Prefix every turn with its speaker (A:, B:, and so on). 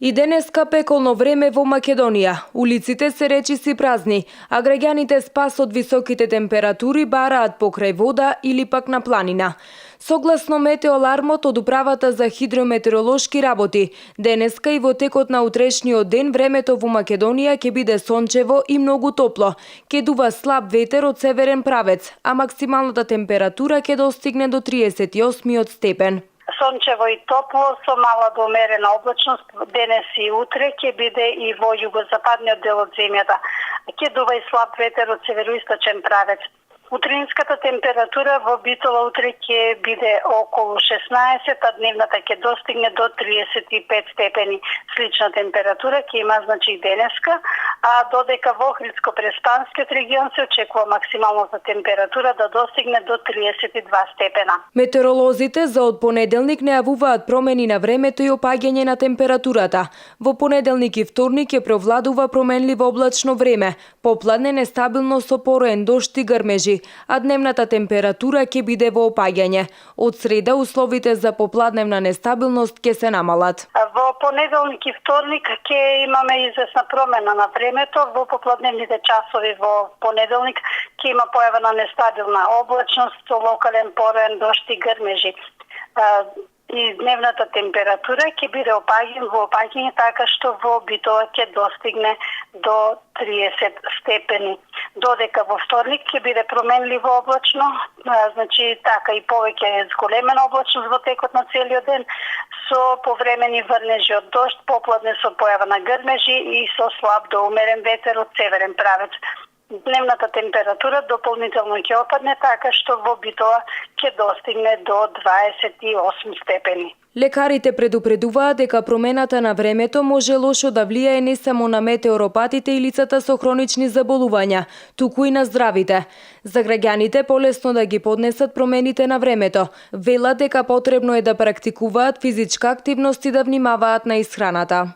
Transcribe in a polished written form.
A: И денеска пеколно време во Македонија. Улиците се речиси празни, а граѓаните спас од високите температури бараат покрај вода или пак на планина. Согласно метеоалармот од Управата за хидрометеоролошки работи, денеска и во текот на утрешниот ден времето во Македонија ќе биде сончево и многу топло. Ќе дува слаб ветер од северен правец, а максималната температура ќе достигне до 38 степен.
B: Сончево и топло со мала до умерена облачност денес и утре ќе биде и во југозападниот дел од земјата. Ќе дува и слаб ветер од североисточен правец. Утринската температура во Битола утре ќе биде околу 16, а дневната ќе достигне до 35 степени. Слична температура ќе има и денеска, а додека во Охридско-Преспанскиот регион се очекува максималната температура да достигне до 32 степена.
A: Метеоролозите за од понеделник најавуваат промени на времето и опаѓање на температурата. Во понеделник и вторник ќе провладува променливо облачно време, попладне нестабилно со пороен дожд и грмежи, а дневната температура ќе биде во опаѓање. Од среда условите за попладневна нестабилност ќе се намалат.
B: Во понеделник и вторник ќе имаме известна промена на времето. Во попладневните часови во понеделник ќе има појава на нестабилна облачност со локален пороен дожд и грмежи. И дневната температура ќе биде во опаѓање, така што во Битола ќе достигне до 30 степени. Додека во вторник ќе биде променливо облачно, така и повеќе зголемена облачност во текот на целиот ден, со повремени врнежи од дожд, попладне со појава на грмежи и со слаб до умерен ветер од северен правец. Дневната температура дополнително ќе опадне, така што во Битола ќе достигне до 28 степени.
A: Лекарите предупредуваат дека промената на времето може лошо да влијае не само на метеоропатите и лицата со хронични заболувања, туку и на здравите. За граѓаните полесно да ги поднесат промените на времето. Велат дека потребно е да практикуваат физичка активност и да внимаваат на исхраната.